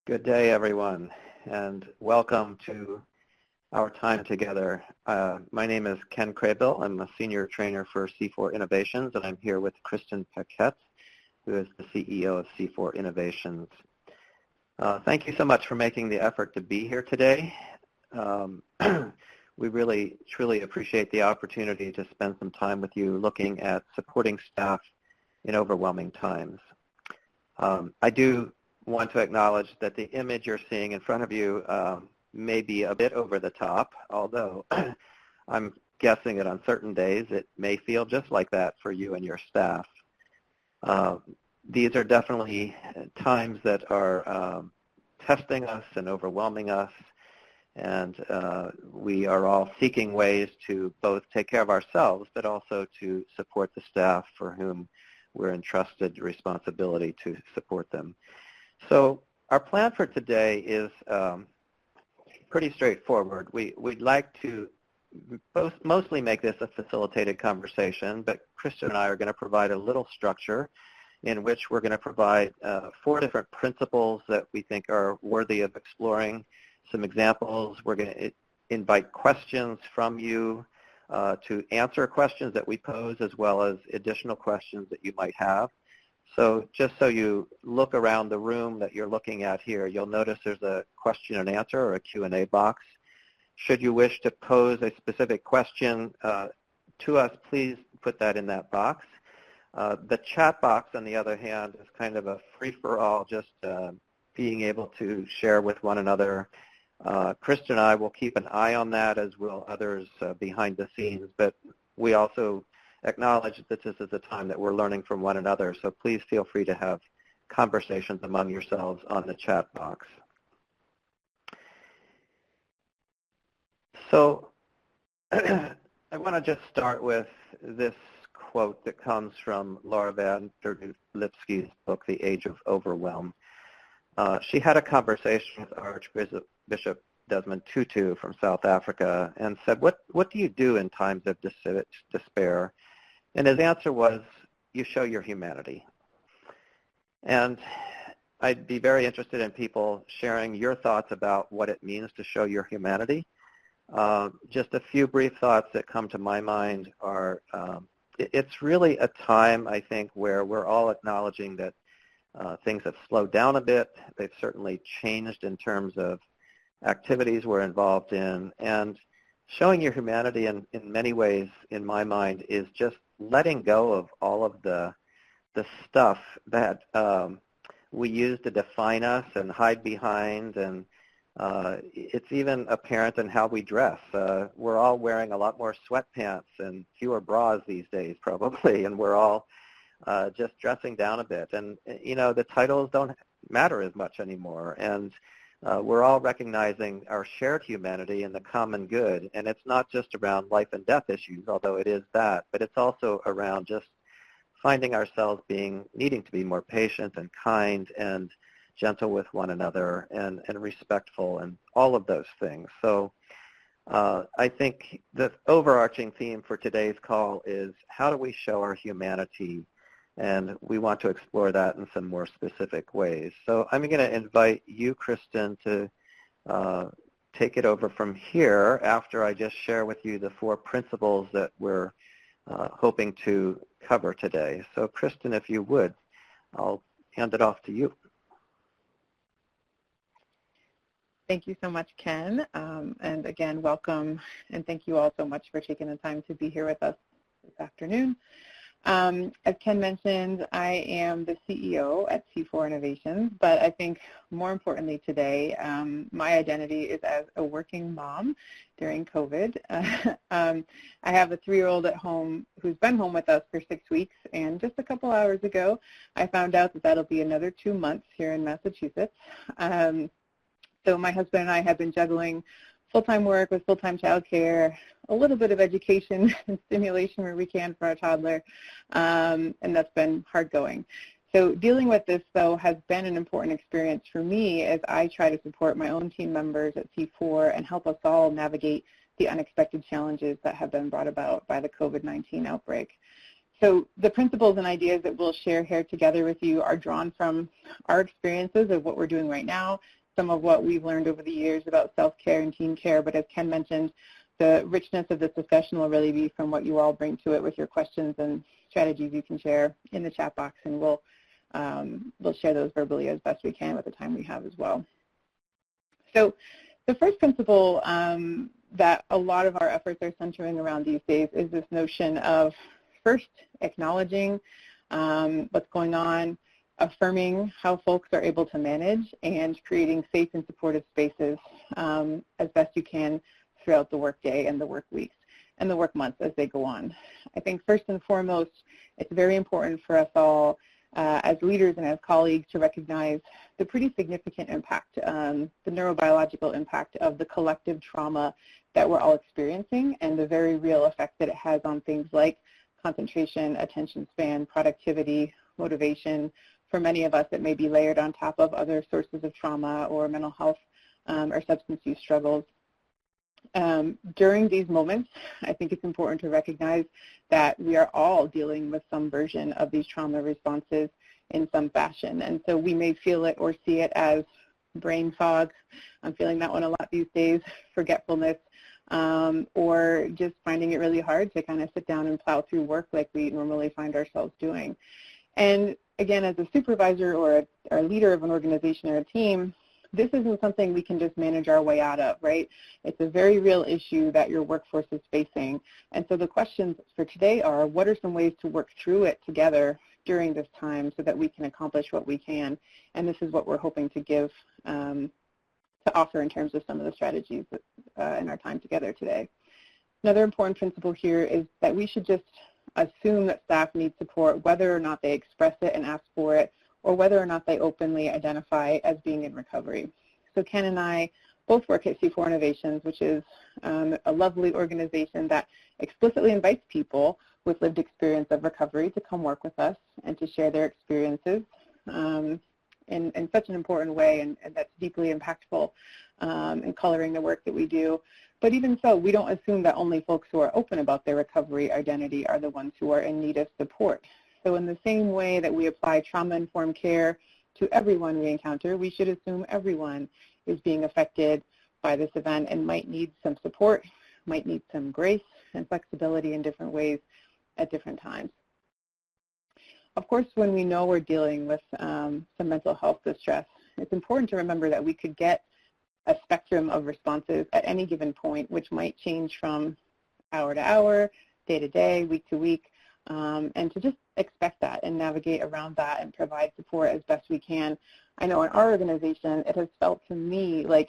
Good day, everyone, and welcome to our time together. My name is Ken Craybill. I'm a senior trainer for C4 Innovations, and I'm here with Kristen Paquette, who is the CEO of C4 Innovations. Thank you so much for making the effort to be here today. We really, truly appreciate the opportunity to spend some time with you looking at supporting staff in overwhelming times. I do want to acknowledge that the image you're seeing in front of you may be a bit over the top, although I'm guessing that on certain days it may feel just like that for you and your staff. These are definitely times that are testing us and overwhelming us, and we are all seeking ways to both take care of ourselves but also to support the staff for whom we're entrusted the responsibility to support them. So our plan for today is pretty straightforward. We'd like to mostly make this a facilitated conversation, but Kristen and I are going to provide a little structure in which we're going to provide 4 different principles that we think are worthy of exploring, some examples. We're going to invite questions from you to answer questions that we pose, as well as additional questions that you might have. So just so you look around the room that you're looking at here, you'll notice there's a question and answer or a Q&A box. Should you wish to pose a specific question to us, please put that in that box. The chat box, on the other hand, is kind of a free-for-all, just being able to share with one another. Kristen and I will keep an eye on that, as will others behind the scenes, but we also acknowledge that this is a time that we're learning from one another, so please feel free to have conversations among yourselves on the chat box. So I want to just start with this quote that comes from Laura van der Lipsky's book, The Age of Overwhelm. She had a conversation with Archbishop Desmond Tutu from South Africa and said, what do you do in times of despair? And his answer was, you show your humanity. And I'd be very interested in people sharing your thoughts about what it means to show your humanity. Just a few brief thoughts that come to my mind are, it's really a time, I think, where we're all acknowledging that things have slowed down a bit. They've certainly changed in terms of activities we're involved in. And showing your humanity in many ways, in my mind, is just letting go of all of the stuff that we use to define us and hide behind, and it's even apparent in how we dress. We're all wearing a lot more sweatpants and fewer bras these days, probably, and we're all just dressing down a bit. And, you know, the titles don't matter as much anymore, and we're all recognizing our shared humanity and the common good, and it's not just around life and death issues, although it is that, but it's also around just finding ourselves needing to be more patient and kind and gentle with one another and respectful and all of those things. So I think the overarching theme for today's call is, how do we show our humanity? And we want to explore that in some more specific ways. So I'm going to invite you, Kristen, to take it over from here after I just share with you the 4 principles that we're hoping to cover today. So Kristen, if you would, I'll hand it off to you. Thank you so much, Ken. And again, welcome, and thank you all so much for taking the time to be here with us this afternoon. As Ken mentioned, I am the CEO at C4 Innovations, but I think more importantly today, my identity is as a working mom during COVID. I have a 3-year-old at home who's been home with us for 6 weeks, and just a couple hours ago, I found out that that'll be another 2 months here in Massachusetts. So my husband and I have been juggling full-time work with full-time childcare, a little bit of education and stimulation where we can for our toddler, and that's been hard going. So dealing with this, though, has been an important experience for me as I try to support my own team members at C4 and help us all navigate the unexpected challenges that have been brought about by the COVID-19 outbreak. So the principles and ideas that we'll share here together with you are drawn from our experiences of what we're doing right now, some of what we've learned over the years about self-care and teen care, but as Ken mentioned, the richness of this discussion will really be from what you all bring to it with your questions and strategies you can share in the chat box, and we'll share those verbally as best we can with the time we have as well. So the first principle that a lot of our efforts are centering around these days is this notion of first acknowledging what's going on, affirming how folks are able to manage, and creating safe and supportive spaces as best you can throughout the workday and the work weeks and the work months as they go on. I think first and foremost, it's very important for us all as leaders and as colleagues to recognize the pretty significant impact, the neurobiological impact of the collective trauma that we're all experiencing and the very real effect that it has on things like concentration, attention span, productivity, motivation. For many of us, it may be layered on top of other sources of trauma or mental health or substance use struggles. During these moments, I think it's important to recognize that we are all dealing with some version of these trauma responses in some fashion. And so we may feel it or see it as brain fog. I'm feeling that one a lot these days, forgetfulness, or just finding it really hard to kind of sit down and plow through work like we normally find ourselves doing. And again, as a supervisor or a leader of an organization or a team, this isn't something we can just manage our way out of, right? It's a very real issue that your workforce is facing. And so the questions for today are, what are some ways to work through it together during this time so that we can accomplish what we can? And this is what we're hoping to give, to offer in terms of some of the strategies in our time together today. Another important principle here is that we should just assume that staff need support, whether or not they express it and ask for it, or whether or not they openly identify as being in recovery. So Ken and I both work at C4 Innovations, which is a lovely organization that explicitly invites people with lived experience of recovery to come work with us and to share their experiences in such an important way, and that's deeply impactful in coloring the work that we do. But even so, we don't assume that only folks who are open about their recovery identity are the ones who are in need of support. So in the same way that we apply trauma-informed care to everyone we encounter, we should assume everyone is being affected by this event and might need some support, might need some grace and flexibility in different ways at different times. Of course, when we know we're dealing with some mental health distress, it's important to remember that we could get a spectrum of responses at any given point, which might change from hour to hour, day to day, week to week, and to just expect that and navigate around that and provide support as best we can. I know in our organization, it has felt to me like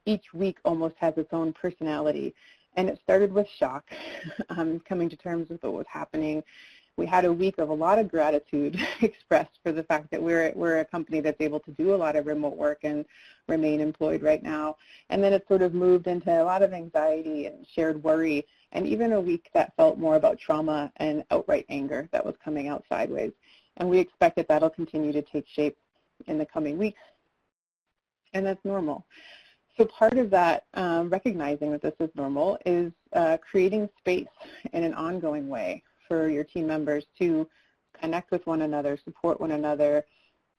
each week almost has its own personality. And it started with shock, coming to terms with what was happening. We had a week of a lot of gratitude expressed for the fact that we're a company that's able to do a lot of remote work and remain employed right now. And then it sort of moved into a lot of anxiety and shared worry, and even a week that felt more about trauma and outright anger that was coming out sideways. And we expect that that'll continue to take shape in the coming weeks. And that's normal. So part of that, recognizing that this is normal, is creating space in an ongoing way for your team members to connect with one another, support one another,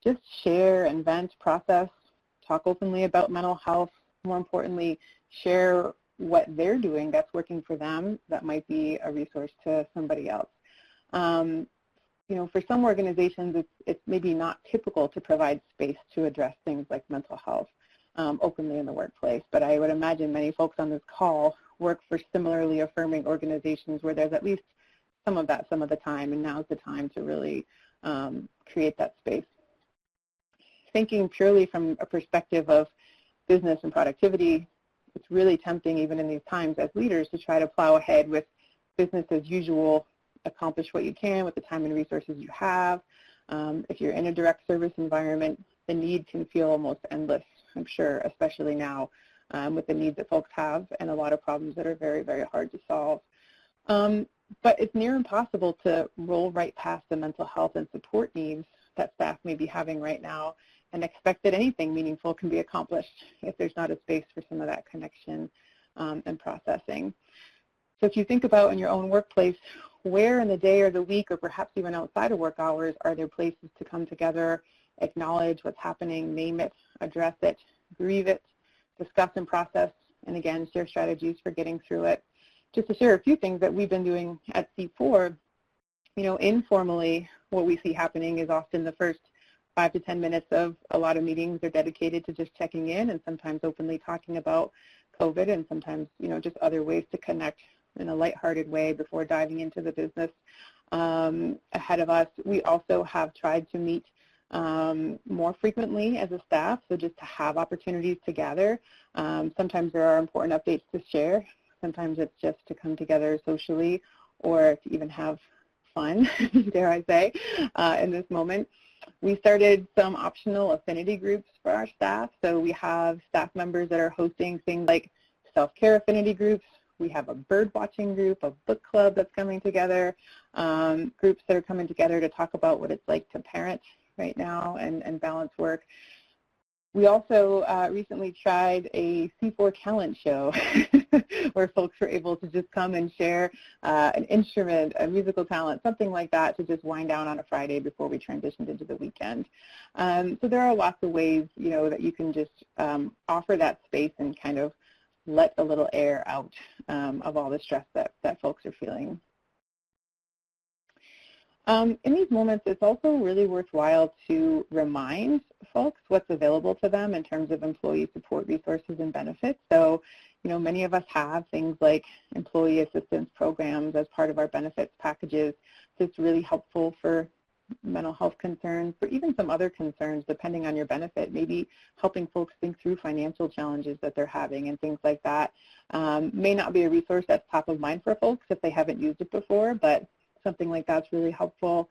just share and vent, process, talk openly about mental health. More importantly, share what they're doing that's working for them that might be a resource to somebody else. You know, for some organizations, it's maybe not typical to provide space to address things like mental health openly in the workplace, but I would imagine many folks on this call work for similarly affirming organizations where there's at least some of that some of the time, and now's the time to really create that space. Thinking purely from a perspective of business and productivity, it's really tempting even in these times as leaders to try to plow ahead with business as usual, accomplish what you can with the time and resources you have. If you're in a direct service environment, the need can feel almost endless, I'm sure, especially now with the needs that folks have and a lot of problems that are very, very hard to solve. But it's near impossible to roll right past the mental health and support needs that staff may be having right now and expect that anything meaningful can be accomplished if there's not a space for some of that connection and processing. So if you think about in your own workplace, where in the day or the week or perhaps even outside of work hours are there places to come together, acknowledge what's happening, name it, address it, grieve it, discuss and process, and again, share strategies for getting through it. Just to share a few things that we've been doing at C4, informally, what we see happening is often the first 5 to 10 minutes of a lot of meetings are dedicated to just checking in and sometimes openly talking about COVID and sometimes, just other ways to connect in a lighthearted way before diving into the business ahead of us. We also have tried to meet more frequently as a staff, so just to have opportunities to gather. Sometimes there are important updates to share. Sometimes it's just to come together socially or to even have fun, dare I say, in this moment. We started some optional affinity groups for our staff. So we have staff members that are hosting things like self-care affinity groups. We have a bird watching group, a book club that's coming together, groups that are coming together to talk about what it's like to parent right now and balance work. We also recently tried a C4 talent show where folks were able to just come and share an instrument, a musical talent, something like that to just wind down on a Friday before we transitioned into the weekend. So there are lots of ways, that you can just offer that space and kind of let a little air out of all the stress that folks are feeling. In these moments, it's also really worthwhile to remind folks what's available to them in terms of employee support resources and benefits. So, many of us have things like employee assistance programs as part of our benefits packages. So it's really helpful for mental health concerns, or even some other concerns depending on your benefit, maybe helping folks think through financial challenges that they're having and things like that. May not be a resource that's top of mind for folks if they haven't used it before, but something like that's really helpful.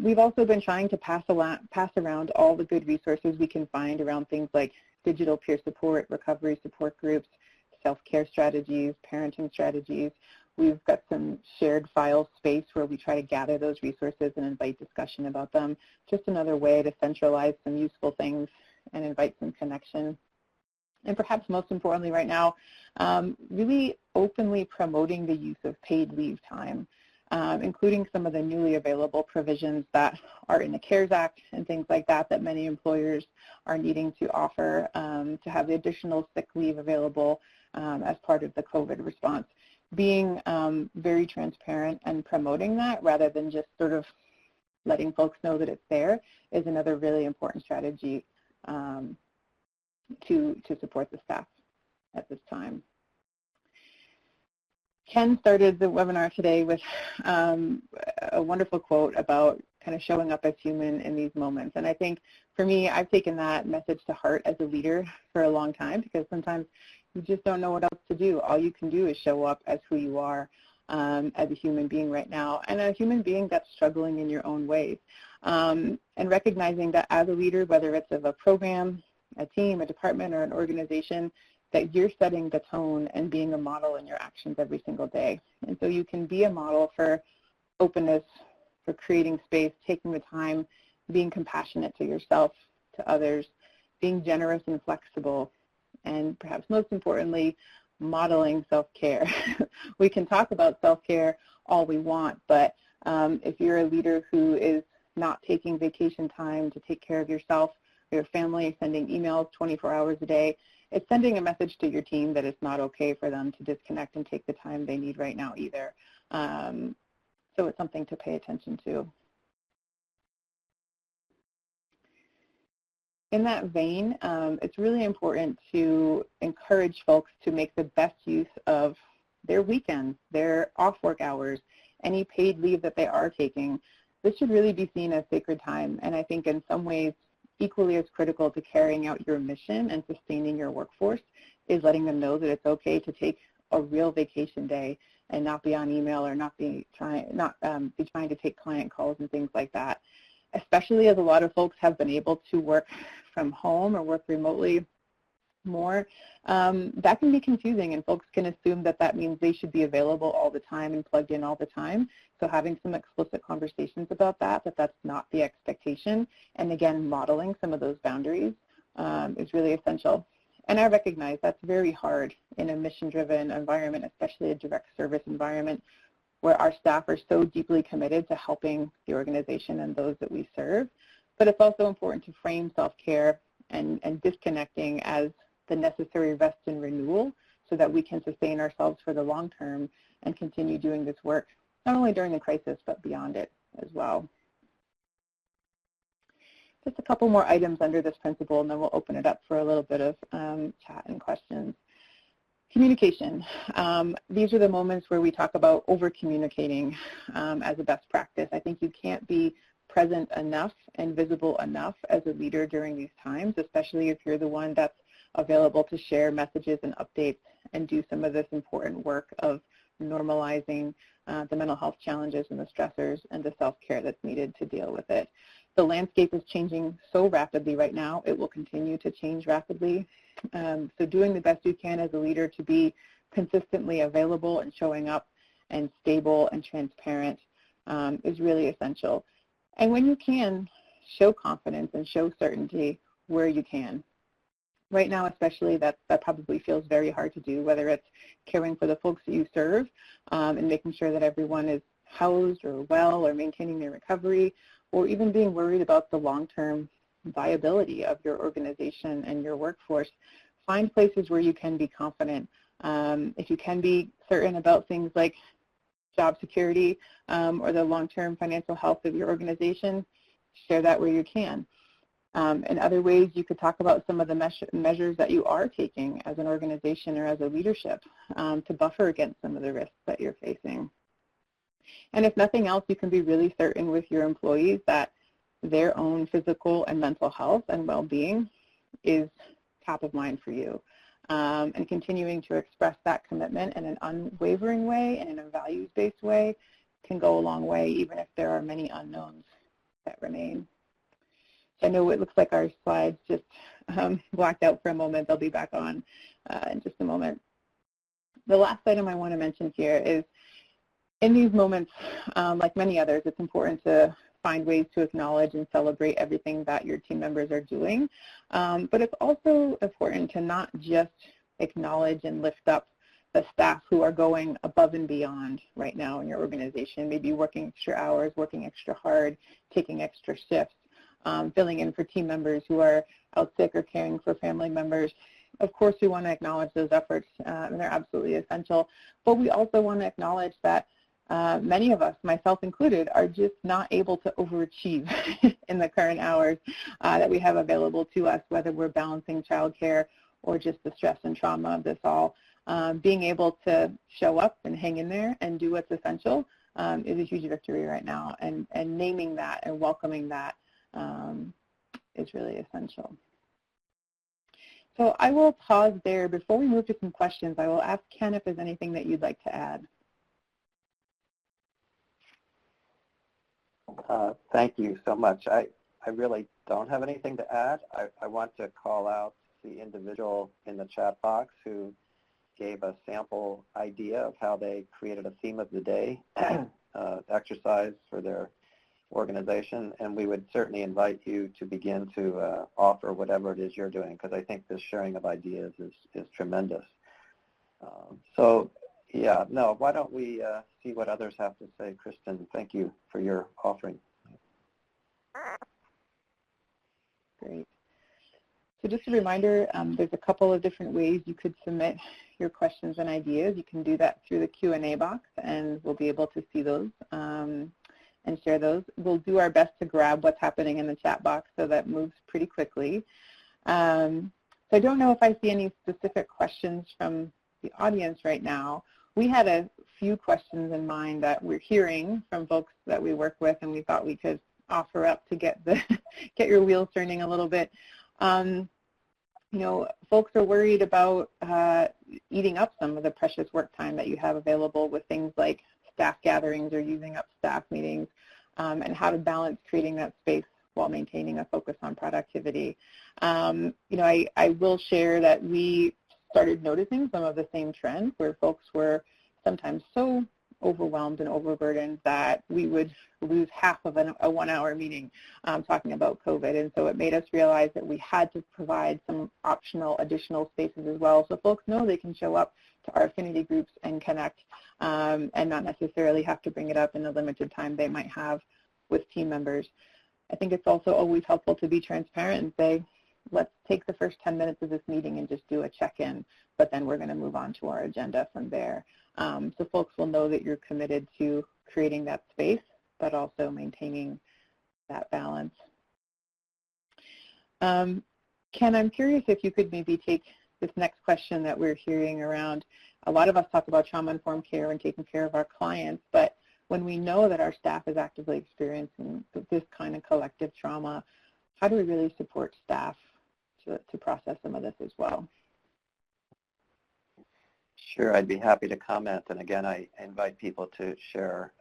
We've also been trying to pass around all the good resources we can find around things like digital peer support, recovery support groups, self-care strategies, parenting strategies. We've got some shared file space where we try to gather those resources and invite discussion about them. Just another way to centralize some useful things and invite some connection. And perhaps most importantly right now, really openly promoting the use of paid leave time, including some of the newly available provisions that are in the CARES Act and things like that many employers are needing to offer to have the additional sick leave available as part of the COVID response. Being very transparent and promoting that rather than just sort of letting folks know that it's there is another really important strategy to support the staff at this time. Ken started the webinar today with a wonderful quote about kind of showing up as human in these moments. And I think for me, I've taken that message to heart as a leader for a long time, because sometimes you just don't know what else to do. All you can do is show up as who you are as a human being right now, and a human being that's struggling in your own ways. And recognizing that as a leader, whether it's of a program, a team, a department, or an organization, that you're setting the tone and being a model in your actions every single day. And so you can be a model for openness, for creating space, taking the time, being compassionate to yourself, to others, being generous and flexible, and perhaps most importantly, modeling self-care. We can talk about self-care all we want, but if you're a leader who is not taking vacation time to take care of yourself, your family, sending emails 24 hours a day, it's sending a message to your team that it's not okay for them to disconnect and take the time they need right now either. So it's something to pay attention to. In that vein, it's really important to encourage folks to make the best use of their weekends, their off-work hours, any paid leave that they are taking. This should really be seen as sacred time, and I think in some ways equally as critical to carrying out your mission and sustaining your workforce is letting them know that it's okay to take a real vacation day and not be on email or not be trying to take client calls and things like that. Especially as a lot of folks have been able to work from home or work remotely more, that can be confusing, and folks can assume that that means they should be available all the time and plugged in all the time. So having some explicit conversations about that that's not the expectation, and again, modeling some of those boundaries is really essential. And I recognize that's very hard in a mission-driven environment, especially a direct service environment, where our staff are so deeply committed to helping the organization and those that we serve. But it's also important to frame self-care and disconnecting as the necessary rest and renewal so that we can sustain ourselves for the long term and continue doing this work, not only during the crisis, but beyond it as well. Just a couple more items under this principle, and then we'll open it up for a little bit of chat and questions. Communication. These are the moments where we talk about over-communicating as a best practice. I think you can't be present enough and visible enough as a leader during these times, especially if you're the one that's available to share messages and updates and do some of this important work of normalizing the mental health challenges and the stressors and the self-care that's needed to deal with it. The landscape is changing so rapidly right now. It will continue to change rapidly. So doing the best you can as a leader to be consistently available and showing up and stable and transparent is really essential. And when you can, show confidence and show certainty where you can. Right now especially, that probably feels very hard to do, whether it's caring for the folks that you serve and making sure that everyone is housed or well or maintaining their recovery, or even being worried about the long-term viability of your organization and your workforce. Find places where you can be confident. If you can be certain about things like job security or the long-term financial health of your organization, share that where you can. In other ways, you could talk about some of the measures that you are taking as an organization or as a leadership to buffer against some of the risks that you're facing. And if nothing else, you can be really certain with your employees that their own physical and mental health and well-being is top of mind for you. And continuing to express that commitment in an unwavering way and in a values-based way can go a long way, even if there are many unknowns that remain. I know it looks like our slides just blacked out for a moment. They'll be back on in just a moment. The last item I want to mention here is in these moments, like many others, it's important to find ways to acknowledge and celebrate everything that your team members are doing. But it's also important to not just acknowledge and lift up the staff who are going above and beyond right now in your organization, maybe working extra hours, working extra hard, taking extra shifts, filling in for team members who are out sick or caring for family members. Of course, we want to acknowledge those efforts, and they're absolutely essential. But we also want to acknowledge that many of us, myself included, are just not able to overachieve in the current hours that we have available to us, whether we're balancing childcare or just the stress and trauma of this all. Being able to show up and hang in there and do what's essential is a huge victory right now, and naming that and welcoming that is really essential. So I will pause there. Before we move to some questions, I will ask Ken if there's anything that you'd like to add. Thank you so much. I really don't have anything to add. I want to call out the individual in the chat box who gave a sample idea of how they created a theme of the day exercise for their organization, and we would certainly invite you to begin to offer whatever it is you're doing, because I think this sharing of ideas is tremendous. So yeah, no, why don't we see what others have to say. Kristen, thank you for your offering. Great. So just a reminder, there's a couple of different ways you could submit your questions and ideas. You can do that through the Q&A box, and we'll be able to see those and share those. We'll do our best to grab what's happening in the chat box, so that moves pretty quickly. So I don't know if I see any specific questions from the audience right now. We had a few questions in mind that we're hearing from folks that we work with, and we thought we could offer up to get your wheels turning a little bit. You know, folks are worried about eating up some of the precious work time that you have available with things like staff gatherings or using up staff meetings, and how to balance creating that space while maintaining a focus on productivity. You know, I will share that we started noticing some of the same trends where folks were sometimes so overwhelmed and overburdened that we would lose half of a 1-hour meeting talking about COVID. And so it made us realize that we had to provide some optional additional spaces as well, so folks know they can show up to our affinity groups and connect and not necessarily have to bring it up in the limited time they might have with team members. I think it's also always helpful to be transparent and say, let's take the first 10 minutes of this meeting and just do a check-in, but then we're going to move on to our agenda from there. So folks will know that you're committed to creating that space, but also maintaining that balance. Ken, I'm curious if you could maybe take this next question that we're hearing around. A lot of us talk about trauma-informed care and taking care of our clients, but when we know that our staff is actively experiencing this kind of collective trauma, how do we really support staff to process some of this as well? Sure, I'd be happy to comment. And again, I invite people to share.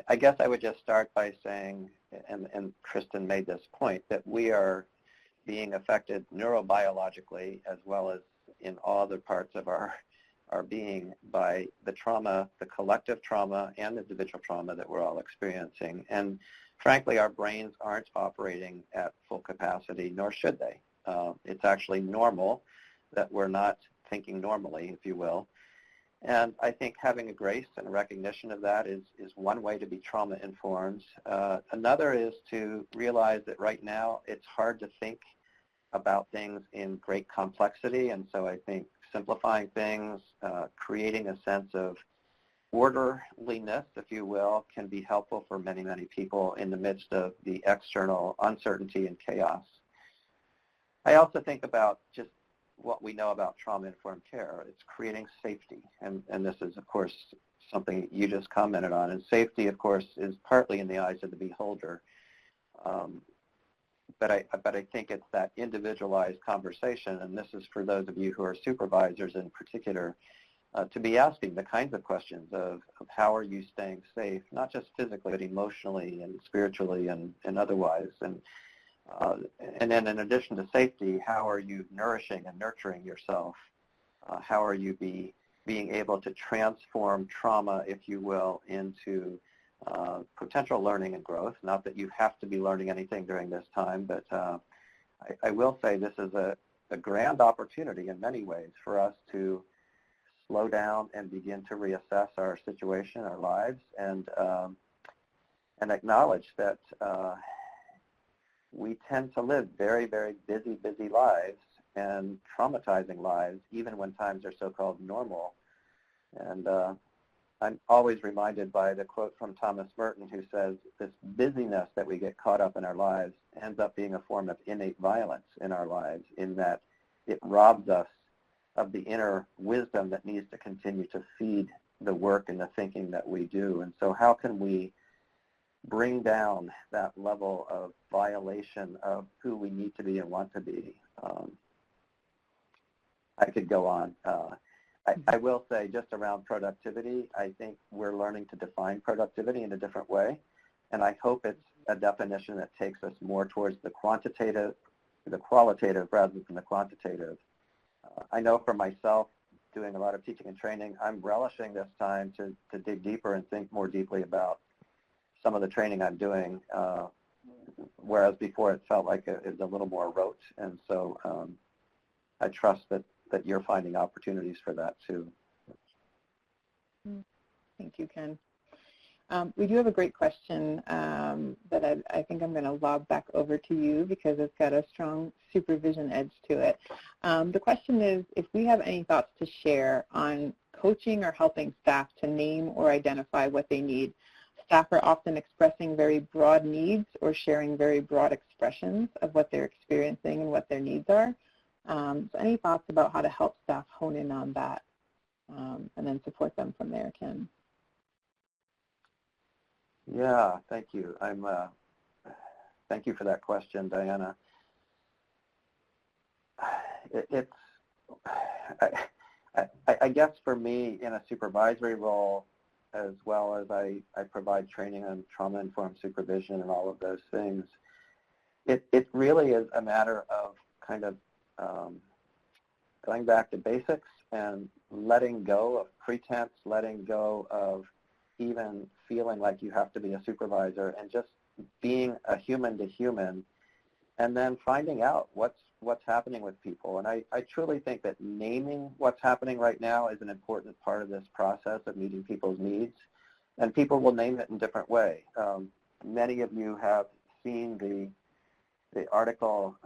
I guess I would just start by saying, and Kristen made this point, that we are being affected neurobiologically as well as in all other parts of our being by the trauma, the collective trauma and individual trauma that we're all experiencing. And frankly, our brains aren't operating at full capacity, nor should they. It's actually normal that we're not thinking normally, if you will. And I think having a grace and a recognition of that is one way to be trauma-informed. Another is to realize that right now it's hard to think about things in great complexity, and so I think simplifying things, creating a sense of orderliness, if you will, can be helpful for many, many people in the midst of the external uncertainty and chaos. I also think about just what we know about trauma-informed care. It's creating safety, and this is, of course, something you just commented on. And safety, of course, is partly in the eyes of the beholder. But I think it's that individualized conversation, and this is for those of you who are supervisors in particular, to be asking the kinds of questions of how are you staying safe, not just physically, but emotionally and spiritually and otherwise. And then in addition to safety, how are you nourishing and nurturing yourself? How are you being able to transform trauma, if you will, into potential learning and growth? Not that you have to be learning anything during this time, but I will say this is a grand opportunity in many ways for us to slow down and begin to reassess our situation, our lives, and acknowledge that we tend to live very, very busy lives and traumatizing lives, even when times are so-called normal. And I'm always reminded by the quote from Thomas Merton, who says, this busyness that we get caught up in our lives ends up being a form of innate violence in our lives, in that it robs us of the inner wisdom that needs to continue to feed the work and the thinking that we do. And so how can we bring down that level of violation of who we need to be and want to be? I could go on. I will say, just around productivity, I think we're learning to define productivity in a different way, and I hope it's a definition that takes us more towards the qualitative rather than the quantitative. I know for myself, doing a lot of teaching and training, I'm relishing this time to dig deeper and think more deeply about some of the training I'm doing, whereas before it felt like it was a little more rote. And so I trust that you're finding opportunities for that too. Thank you, Ken. We do have a great question that I think I'm going to lob back over to you because it's got a strong supervision edge to it. The question is, if we have any thoughts to share on coaching or helping staff to name or identify what they need. Staff are often expressing very broad needs or sharing very broad expressions of what they're experiencing and what their needs are. So any thoughts about how to help staff hone in on that and then support them from there, Ken? Yeah, thank you. Thank you for that question, Diana. I guess for me, in a supervisory role, as well as I provide training on trauma-informed supervision and all of those things, it really is a matter of kind of going back to basics and letting go of pretense, letting go of even feeling like you have to be a supervisor, and just being a human to human, and then finding out what's what's happening with people. And I truly think that naming what's happening right now is an important part of this process of meeting people's needs. And people will name it in different ways. Many of you have seen the article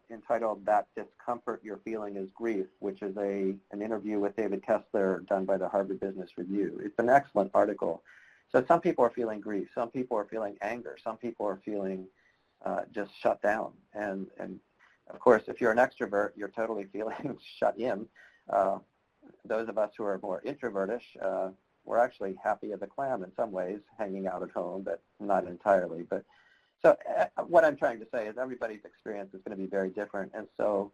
entitled "That Discomfort You're Feeling is Grief," which is an interview with David Kessler done by the Harvard Business Review. It's an excellent article. So some people are feeling grief, some people are feeling anger, some people are feeling just shut down. And of course, if you're an extrovert, you're totally feeling shut in. Those of us who are more introvertish, we're actually happy as a clam in some ways, hanging out at home, but not entirely. But so what I'm trying to say is everybody's experience is going to be very different. And so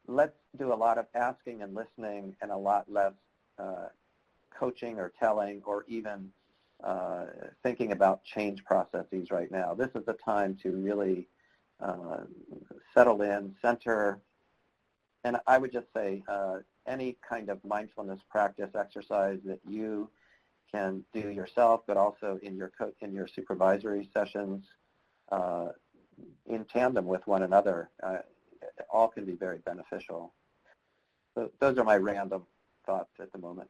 let's do a lot of asking and listening and a lot less coaching or telling or even thinking about change processes right now. This is the time to really settle in, center, and I would just say any kind of mindfulness practice exercise that you can do yourself, but also in your supervisory sessions, in tandem with one another, all can be very beneficial. So those are my random thoughts at the moment.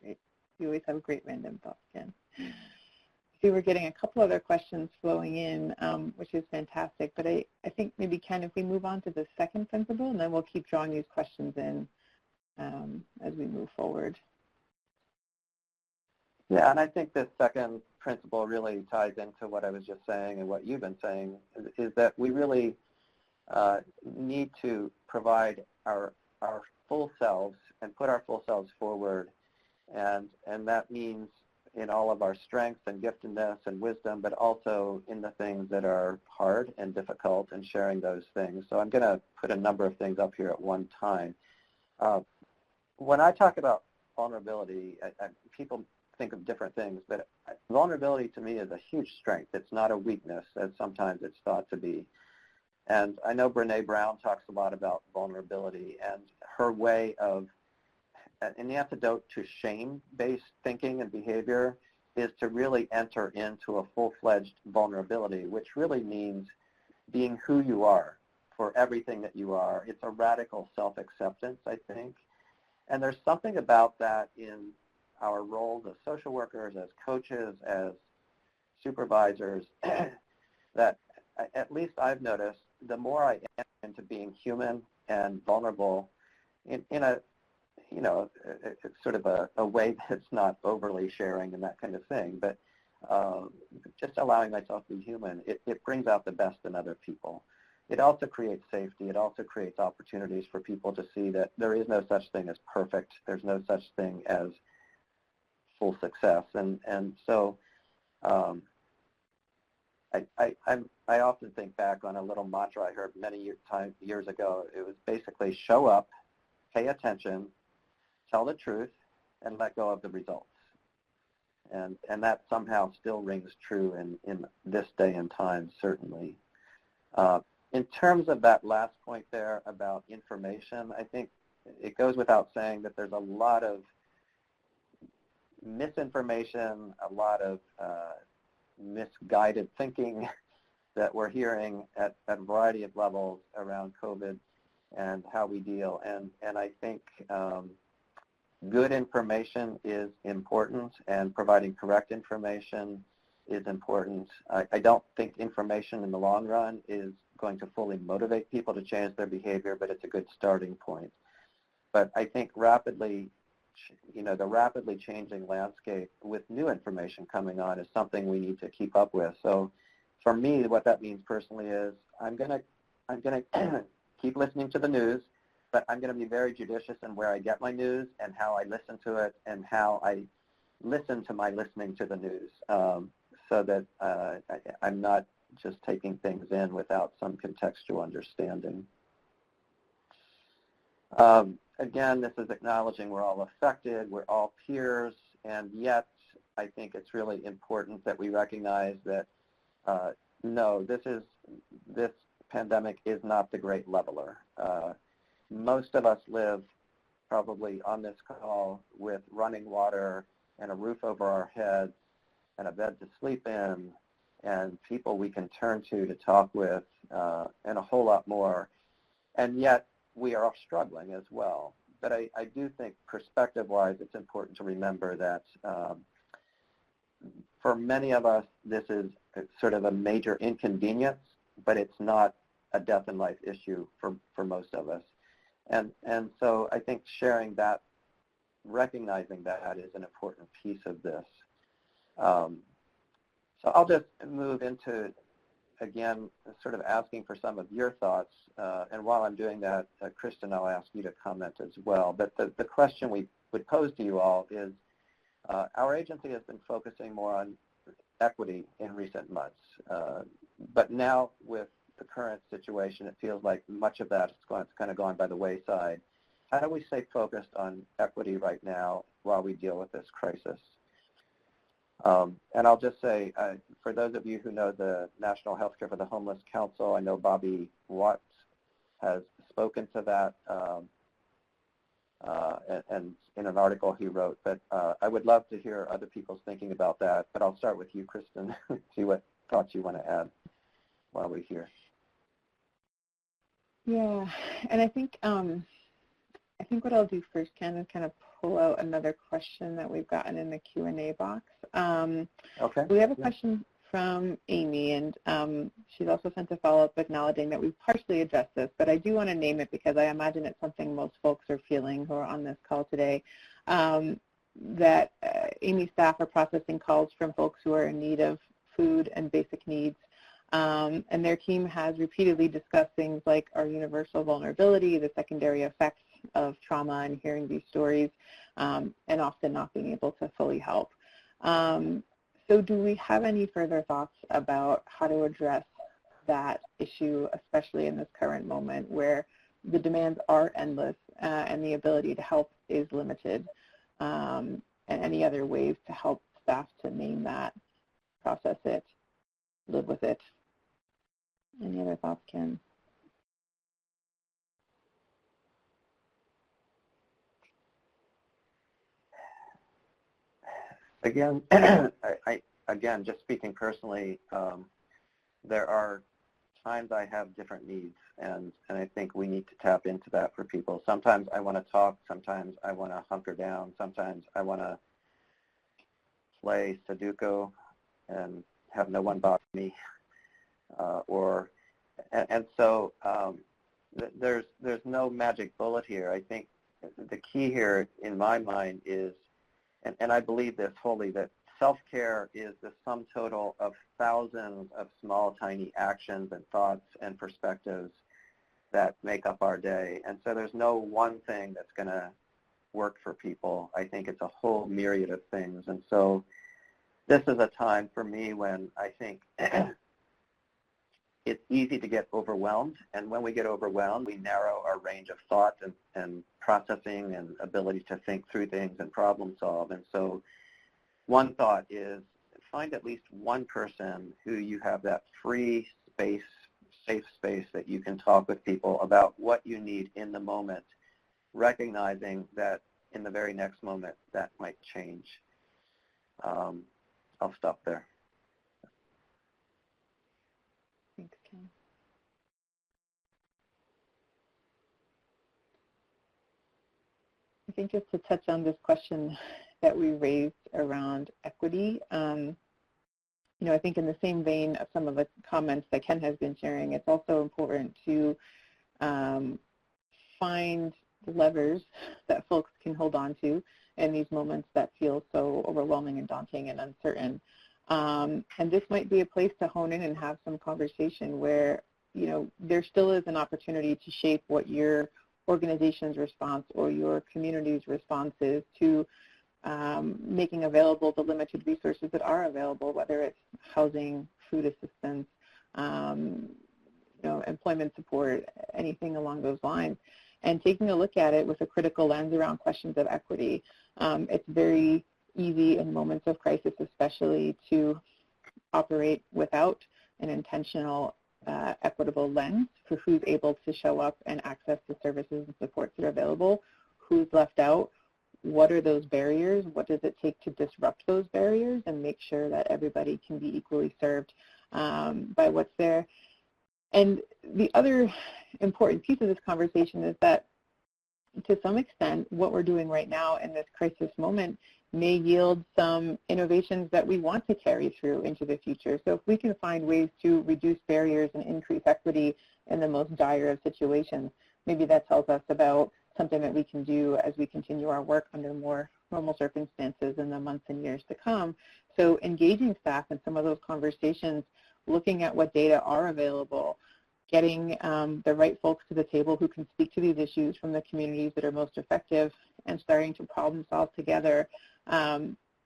Great. You always have great random thoughts, Ken. See, we're getting a couple other questions flowing in, which is fantastic. But I think maybe, Ken, if we move on to the second principle, and then we'll keep drawing these questions in as we move forward. Yeah, and I think this second principle really ties into what I was just saying and what you've been saying, is that we really need to provide our full selves and put our full selves forward. And that means in all of our strengths and giftedness and wisdom, but also in the things that are hard and difficult and sharing those things. So I'm going to put a number of things up here at one time. When I talk about vulnerability, people think of different things, but vulnerability to me is a huge strength. It's not a weakness, as sometimes it's thought to be. And I know Brené Brown talks a lot about vulnerability, and her way of, an antidote to shame-based thinking and behavior is to really enter into a full-fledged vulnerability, which really means being who you are for everything that you are. It's a radical self-acceptance, I think. And there's something about that in our roles as social workers, as coaches, as supervisors, that at least I've noticed, the more I enter into being human and vulnerable in a, you know, it's sort of a way that's not overly sharing and that kind of thing, but just allowing myself to be human, it brings out the best in other people. It also creates safety. It also creates opportunities for people to see that there is no such thing as perfect. There's no such thing as full success. And so I often think back on a little mantra I heard many years ago. It was basically show up, pay attention, tell the truth, and let go of the results. And that somehow still rings true in this day and time, certainly. In terms of that last point there about information, I think it goes without saying that there's a lot of misinformation, a lot of misguided thinking that we're hearing at a variety of levels around COVID and how we deal. And I think good information is important, and providing correct information is important. I don't think information in the long run is going to fully motivate people to change their behavior, but it's a good starting point. But I think rapidly, you know, the rapidly changing landscape with new information coming on is something we need to keep up with. So for me, what that means personally is I'm gonna keep listening to the news, but I'm going to be very judicious in where I get my news and how I listen to it and how I listen to my listening to the news, so that I'm not just taking things in without some contextual understanding. Again, this is acknowledging we're all affected, we're all peers, and yet I think it's really important that we recognize that no, this pandemic is not the great leveler. Most of us live probably on this call with running water and a roof over our heads and a bed to sleep in and people we can turn to talk with, and a whole lot more. And yet we are struggling as well. But I do think perspective-wise, it's important to remember that for many of us, this is sort of a major inconvenience, but it's not a death and life issue for most of us. And so I think sharing that, recognizing that is an important piece of this. So I'll just move into, again, sort of asking for some of your thoughts. And while I'm doing that, Kristen, I'll ask you to comment as well. But the question we would pose to you all is, our agency has been focusing more on equity in recent months. But now with the current situation, it feels like much of that is kind of gone by the wayside. How do we stay focused on equity right now while we deal with this crisis? And I'll just say, for those of you who know the National Healthcare for the Homeless Council, I know Bobby Watts has spoken to that and in an article he wrote. But I would love to hear other people's thinking about that. But I'll start with you, Kristen, see what thoughts you want to add while we're here. Yeah, and I think what I'll do first, Ken, is kind of pull out another question that we've gotten in the Q&A box. Okay. We have a question from Amy, and she's also sent a follow-up acknowledging that we've partially addressed this, but I do want to name it because I imagine it's something most folks are feeling who are on this call today, that Amy's staff are processing calls from folks who are in need of food and basic needs. And their team has repeatedly discussed things like our universal vulnerability, the secondary effects of trauma and hearing these stories, and often not being able to fully help. So do we have any further thoughts about how to address that issue, especially in this current moment where the demands are endless and the ability to help is limited, and any other ways to help staff to name that, process it, live with it? Any other thoughts, Ken? Again, again, just speaking personally, there are times I have different needs, and I think we need to tap into that for people. Sometimes I want to talk, sometimes I want to hunker down, sometimes I want to play Sudoku and have no one bother me, so there's no magic bullet here. I think the key here in my mind is, and I believe this wholly, that self-care is the sum total of thousands of small, tiny actions and thoughts and perspectives that make up our day. And so there's no one thing that's going to work for people. I think it's a whole myriad of things. And so this is a time for me when I think it's easy to get overwhelmed. And when we get overwhelmed, we narrow our range of thought and processing and ability to think through things and problem solve. And so one thought is find at least one person who you have that free space, safe space that you can talk with people about what you need in the moment, recognizing that in the very next moment that might change. I'll stop there. Thanks, Ken. I think just to touch on this question that we raised around equity, I think in the same vein of some of the comments that Ken has been sharing, it's also important to find levers that folks can hold on to in these moments that feel so overwhelming and daunting and uncertain. And this might be a place to hone in and have some conversation where, there still is an opportunity to shape what your organization's response or your community's response is to making available the limited resources that are available, whether it's housing, food assistance, employment support, anything along those lines, and taking a look at it with a critical lens around questions of equity. It's very easy in moments of crisis, especially, to operate without an intentional equitable lens for who's able to show up and access the services and supports that are available, who's left out, what are those barriers, what does it take to disrupt those barriers and make sure that everybody can be equally served by what's there. And the other important piece of this conversation is that to some extent, what we're doing right now in this crisis moment may yield some innovations that we want to carry through into the future. So if we can find ways to reduce barriers and increase equity in the most dire of situations, maybe that tells us about something that we can do as we continue our work under more normal circumstances in the months and years to come. So engaging staff in some of those conversations, looking at what data are available, getting the right folks to the table who can speak to these issues from the communities that are most effective and starting to problem solve together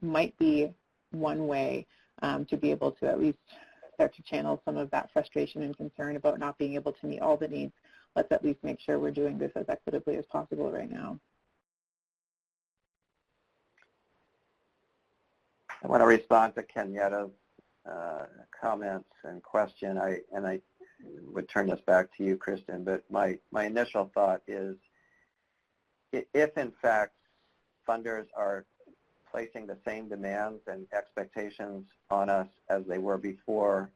might be one way to be able to at least start to channel some of that frustration and concern about not being able to meet all the needs. Let's at least make sure we're doing this as equitably as possible right now. I want to respond to Kenyeta's comments and question. I would turn this back to you, Kristen, but my initial thought is if in fact funders are placing the same demands and expectations on us as they were before,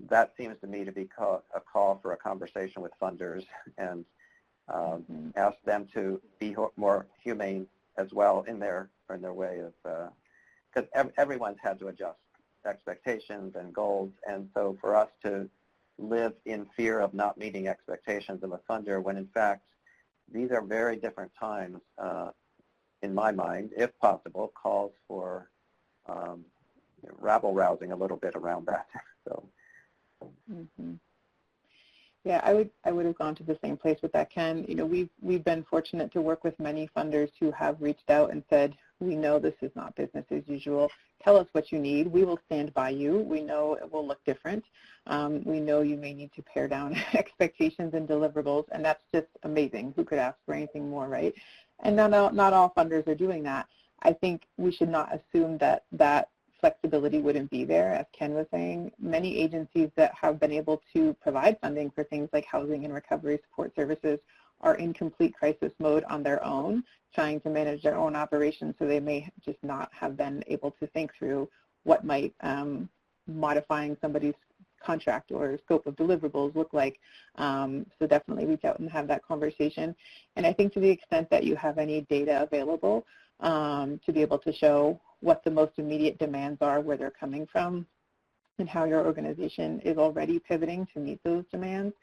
that seems to me to be a call for a conversation with funders and ask them to be more humane as well in their way of, because everyone's had to adjust expectations and goals, and so for us to live in fear of not meeting expectations of a funder when in fact these are very different times, in my mind, if possible, calls for rabble-rousing a little bit around that. So. Yeah, I would have gone to the same place with that, Ken. You know, we've been fortunate to work with many funders who have reached out and said, we know this is not business as usual. Tell us what you need. We will stand by you. We know it will look different. We know you may need to pare down expectations and deliverables, and that's just amazing. Who could ask for anything more, right? And not all funders are doing that. I think we should not assume that flexibility wouldn't be there. As Ken was saying, many agencies that have been able to provide funding for things like housing and recovery support services are in complete crisis mode on their own, trying to manage their own operations, so they may just not have been able to think through what might modifying somebody's contract or scope of deliverables look like. So definitely reach out and have that conversation. And I think to the extent that you have any data available to be able to show what the most immediate demands are, where they're coming from, and how your organization is already pivoting to meet those demands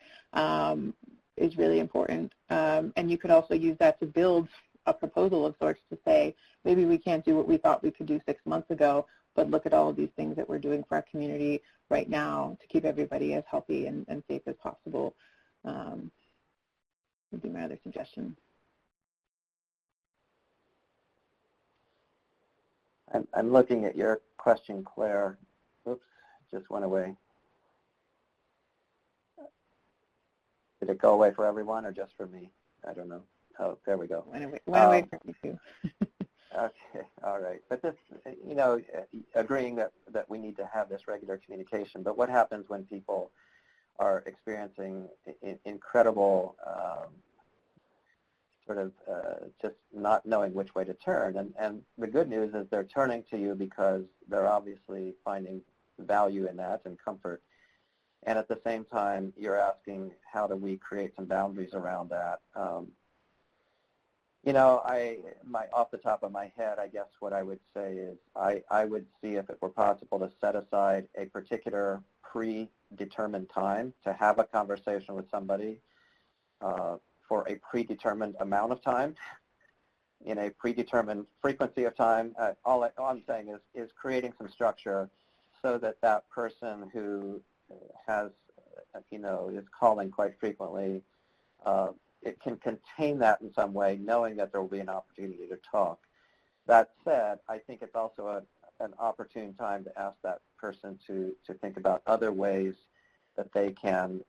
is really important. And you could also use that to build a proposal of sorts to say, maybe we can't do what we thought we could do 6 months ago, but look at all of these things that we're doing for our community right now to keep everybody as healthy and safe as possible, would be my other suggestion. I'm looking at your question, Claire. Oops, just went away. Did it go away for everyone or just for me? I don't know. Oh, there we go. Went away from me too. Okay, all right. But this, you know, agreeing that we need to have this regular communication, but what happens when people are experiencing incredible sort of just not knowing which way to turn? And the good news is they're turning to you because they're obviously finding value in that and comfort. And at the same time, you're asking, how do we create some boundaries around that? You know, off the top of my head, I guess what I would say is I would see if it were possible to set aside a particular predetermined time to have a conversation with somebody for a predetermined amount of time, in a predetermined frequency of time. All I'm saying is creating some structure so that that person who has, you know, is calling quite frequently, it can contain that in some way, knowing that there will be an opportunity to talk. That said, I think it's also an opportune time to ask that person to think about other ways that they can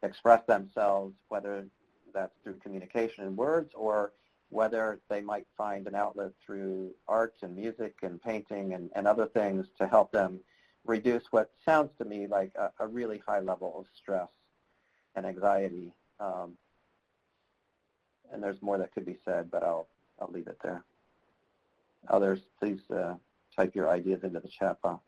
express themselves, whether that's through communication in words or whether they might find an outlet through art and music and painting and other things to help them reduce what sounds to me like a really high level of stress and anxiety. And there's more that could be said, but I'll leave it there. others, please type your ideas into the chat box.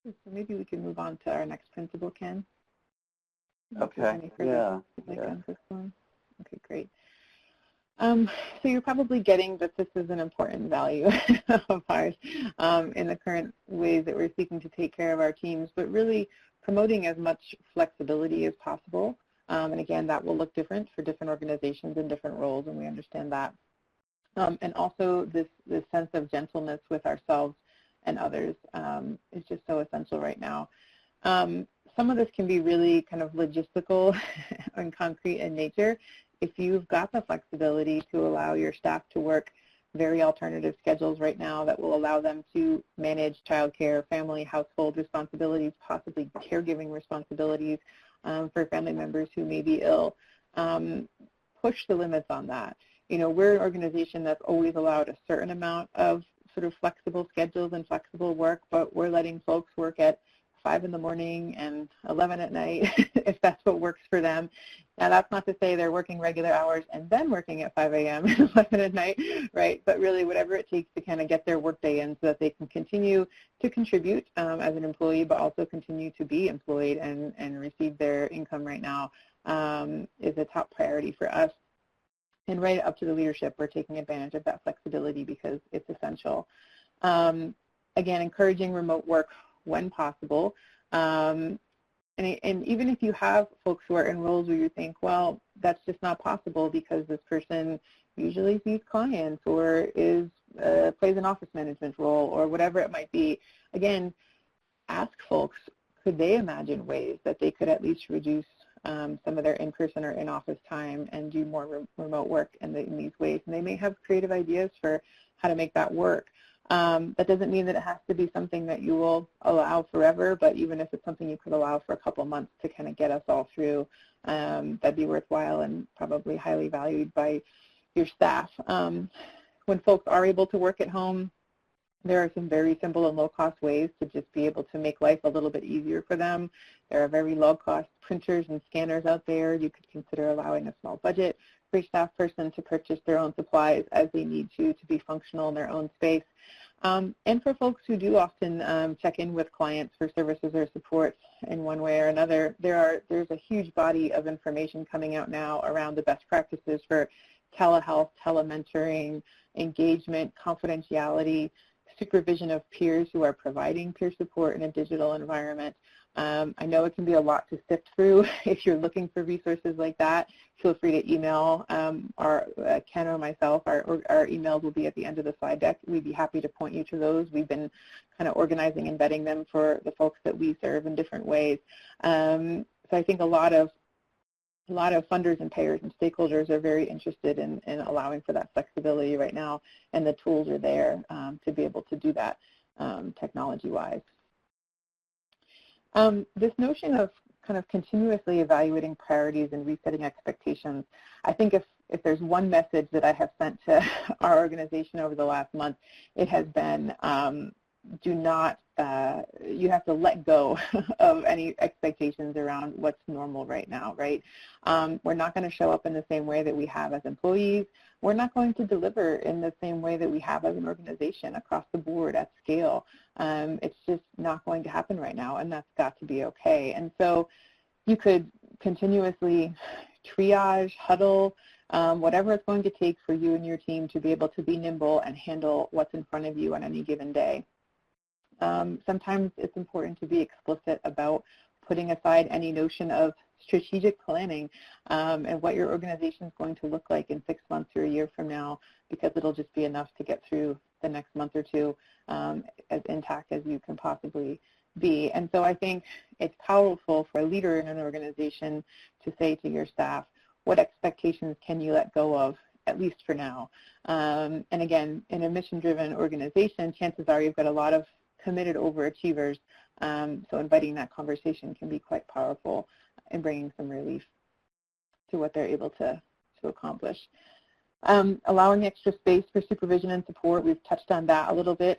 So maybe we can move on to our next principle, Ken. Okay, yeah. On this one? Okay, great. So you're probably getting that this is an important value of ours in the current ways that we're seeking to take care of our teams, but really promoting as much flexibility as possible. And again, that will look different for different organizations and different roles, and we understand that. And also this sense of gentleness with ourselves and others is just so essential right now. Some of this can be really kind of logistical and concrete in nature. If you've got the flexibility to allow your staff to work very alternative schedules right now that will allow them to manage childcare, family, household responsibilities, possibly caregiving responsibilities for family members who may be ill, push the limits on that. You know, we're an organization that's always allowed a certain amount of sort of flexible schedules and flexible work, but we're letting folks work at 5 in the morning and 11 at night if that's what works for them. Now, that's not to say they're working regular hours and then working at 5 a.m. and 11 at night, right? But really whatever it takes to kind of get their workday in so that they can continue to contribute as an employee, but also continue to be employed and receive their income right now is a top priority for us. And right up to the leadership, we're taking advantage of that flexibility because it's essential. Again, encouraging remote work when possible. And even if you have folks who are in roles where you think, well, that's just not possible because this person usually sees clients or plays an office management role or whatever it might be, again, ask folks, could they imagine ways that they could at least reduce some of their in-person or in-office time and do more remote work in these ways? And they may have creative ideas for how to make that work. That doesn't mean that it has to be something that you will allow forever, but even if it's something you could allow for a couple months to kind of get us all through, that'd be worthwhile and probably highly valued by your staff. When folks are able to work at home, there are some very simple and low-cost ways to just be able to make life a little bit easier for them. There are very low-cost printers and scanners out there. You could consider allowing a small budget for each staff person to purchase their own supplies as they need to be functional in their own space. And for folks who do often check in with clients for services or support in one way or another, there's a huge body of information coming out now around the best practices for telehealth, telementoring, engagement, confidentiality, supervision of peers who are providing peer support in a digital environment. I know it can be a lot to sift through. If you're looking for resources like that, feel free to email Ken or myself. Our emails will be at the end of the slide deck. We'd be happy to point you to those. We've been kind of organizing and vetting them for the folks that we serve in different ways. So I think a lot of funders and payers and stakeholders are very interested in allowing for that flexibility right now, and the tools are there to be able to do that technology-wise. This notion of kind of continuously evaluating priorities and resetting expectations, I think if there's one message that I have sent to our organization over the last month, it has been you have to let go of any expectations around what's normal right now, right? We're not going to show up in the same way that we have as employees. We're not going to deliver in the same way that we have as an organization across the board at scale. It's just not going to happen right now, and that's got to be okay. And so you could continuously triage, huddle, whatever it's going to take for you and your team to be able to be nimble and handle what's in front of you on any given day. Sometimes it's important to be explicit about putting aside any notion of strategic planning and what your organization is going to look like in 6 months or a year from now, because it'll just be enough to get through the next month or two as intact as you can possibly be. And so I think it's powerful for a leader in an organization to say to your staff, what expectations can you let go of, at least for now? And again, in a mission-driven organization, chances are you've got a lot of committed overachievers, so inviting that conversation can be quite powerful in bringing some relief to what they're able to accomplish. Allowing extra space for supervision and support, we've touched on that a little bit,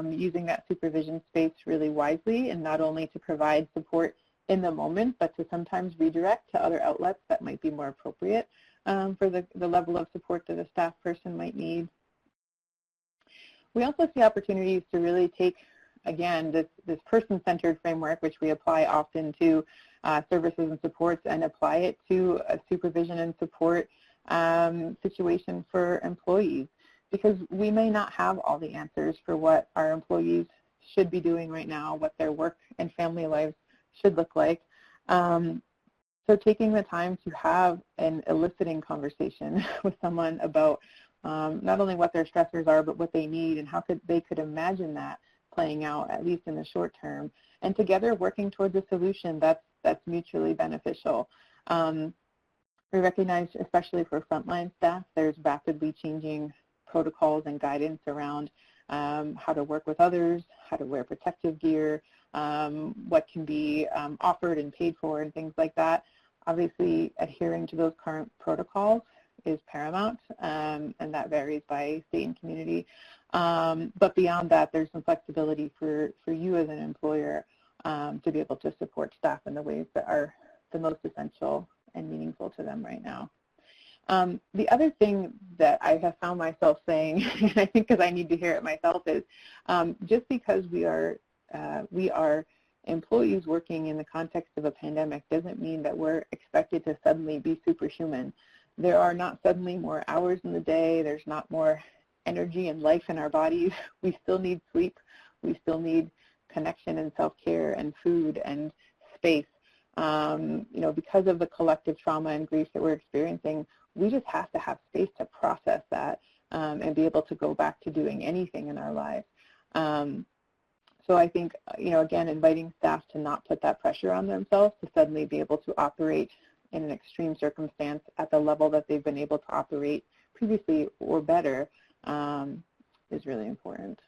using that supervision space really wisely, and not only to provide support in the moment, but to sometimes redirect to other outlets that might be more appropriate for the level of support that a staff person might need. We also see opportunities to really take, again, this person-centered framework, which we apply often to services and supports, and apply it to a supervision and support situation for employees, because we may not have all the answers for what our employees should be doing right now, what their work and family lives should look like. So taking the time to have an eliciting conversation with someone about not only what their stressors are, but what they need and how they could imagine that playing out, at least in the short term, and together working towards a solution that's mutually beneficial. We recognize, especially for frontline staff, there's rapidly changing protocols and guidance around how to work with others, how to wear protective gear, what can be offered and paid for, and things like that. Obviously, adhering to those current protocols is paramount, and that varies by state and community. But beyond that, there's some flexibility for you as an employer to be able to support staff in the ways that are the most essential and meaningful to them right now. The other thing that I have found myself saying, and I think because I need to hear it myself, is just because we are employees working in the context of a pandemic doesn't mean that we're expected to suddenly be superhuman. There are not suddenly more hours in the day. There's not more energy and life in our bodies. We still need sleep. We still need connection and self-care and food and space. Because of the collective trauma and grief that we're experiencing, we just have to have space to process that and be able to go back to doing anything in our lives. So I think, again, inviting staff to not put that pressure on themselves to suddenly be able to operate in an extreme circumstance at the level that they've been able to operate previously or better is really important.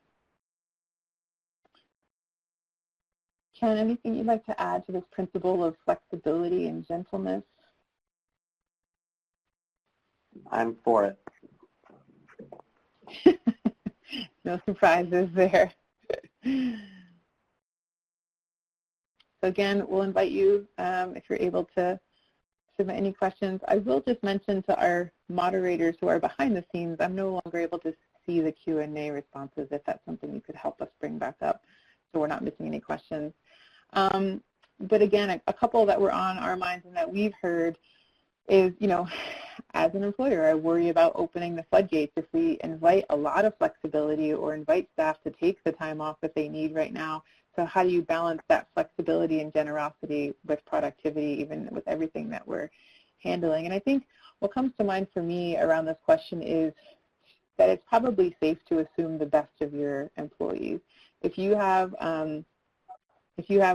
Ken, anything you'd like to add to this principle of flexibility and gentleness? I'm for it. No surprises there. So again, we'll invite you, if you're able to submit any questions. I will just mention to our moderators who are behind the scenes, I'm no longer able to see the Q&A responses, if that's something you could help us bring back up so we're not missing any questions. But again, a couple that were on our minds and that we've heard is, as an employer, I worry about opening the floodgates. If we invite a lot of flexibility or invite staff to take the time off that they need right now, so how do you balance that flexibility and generosity with productivity, even with everything that we're handling? And I think what comes to mind for me around this question is that it's probably safe to assume the best of your employees. If you have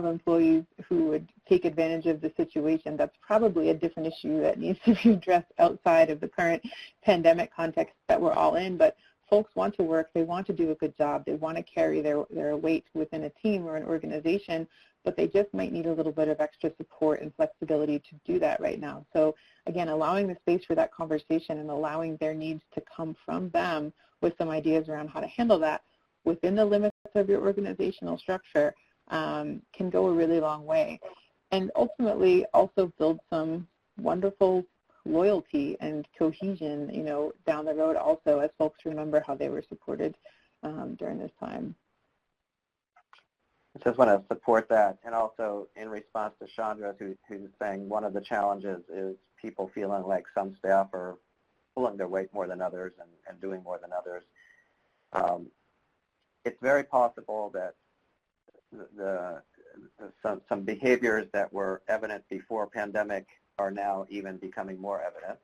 employees who would take advantage of the situation, that's probably a different issue that needs to be addressed outside of the current pandemic context that we're all in. But folks want to work, they want to do a good job, they want to carry their weight within a team or an organization, but they just might need a little bit of extra support and flexibility to do that right now. So again, allowing the space for that conversation and allowing their needs to come from them with some ideas around how to handle that within the limits of your organizational structure can go a really long way, and ultimately also build some wonderful loyalty and cohesion, down the road also, as folks remember how they were supported during this time. I just want to support that, and also in response to Chandra, who's saying one of the challenges is people feeling like some staff are pulling their weight more than others and doing more than others. It's very possible that some behaviors that were evident before pandemic are now even becoming more evident.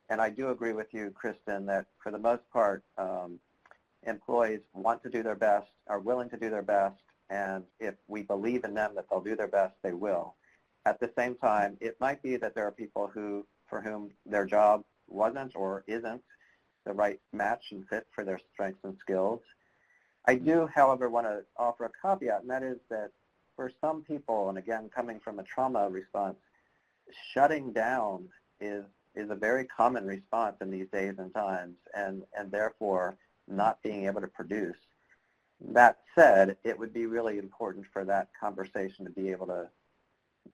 And I do agree with you, Kristen, that for the most part, employees want to do their best, are willing to do their best, and if we believe in them that they'll do their best, they will. At the same time, it might be that there are people for whom their job wasn't or isn't the right match and fit for their strengths and skills. I do, however, want to offer a caveat, and that is that for some people, and again, coming from a trauma response, shutting down is a very common response in these days and times, and therefore not being able to produce. That said, it would be really important for that conversation to be able to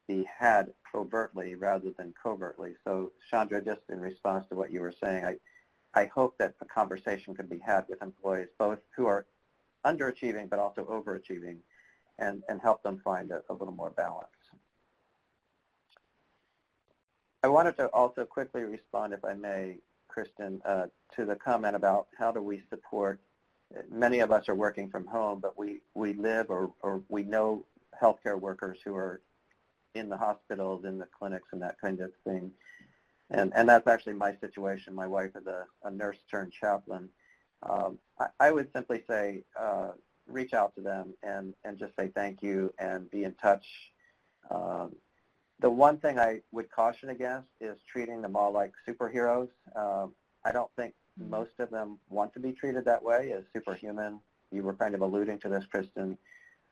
be had overtly rather than covertly. So Chandra, just in response to what you were saying, I hope that a conversation can be had with employees, both who are underachieving but also overachieving, and help them find a little more balance. I wanted to also quickly respond, if I may, Kristen, to the comment about how do we support. Many of us are working from home, but we live or we know healthcare workers who are in the hospitals, in the clinics, and that kind of thing. And that's actually my situation. My wife is a nurse turned chaplain. I would simply say reach out to them and just say thank you and be in touch. The one thing I would caution against is treating them all like superheroes. I don't think most of them want to be treated that way, as superhuman. You were kind of alluding to this, Kristen.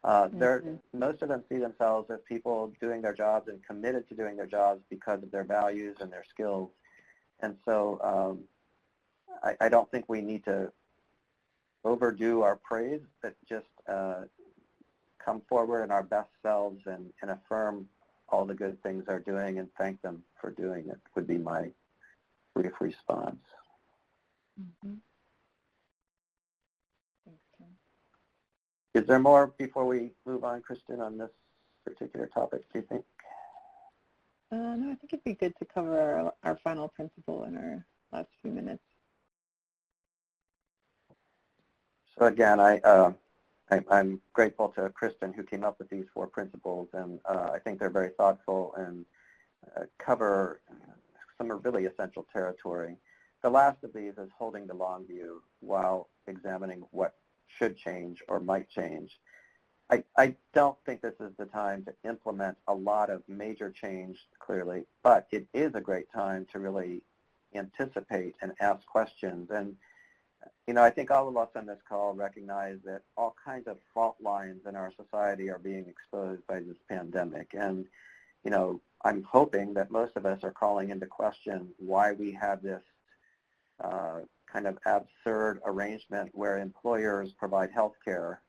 Most of them see themselves as people doing their jobs and committed to doing their jobs because of their values and their skills. And so I don't think we need to overdo our praise, but just come forward in our best selves and affirm all the good things they're doing and thank them for doing it would be my brief response. Mm-hmm. Thanks, Ken. Is there more before we move on, Kristen, on this particular topic, do you think? No, I think it'd be good to cover our final principle in our last few minutes. So again, I'm grateful to Kristen who came up with these 4 principles, and I think they're very thoughtful and cover some really essential territory. The last of these is holding the long view while examining what should change or might change. I don't think this is the time to implement a lot of major change, clearly, but it is a great time to really anticipate and ask questions. And I think all of us on this call recognize that all kinds of fault lines in our society are being exposed by this pandemic. And, I'm hoping that most of us are calling into question why we have this kind of absurd arrangement where employers provide health care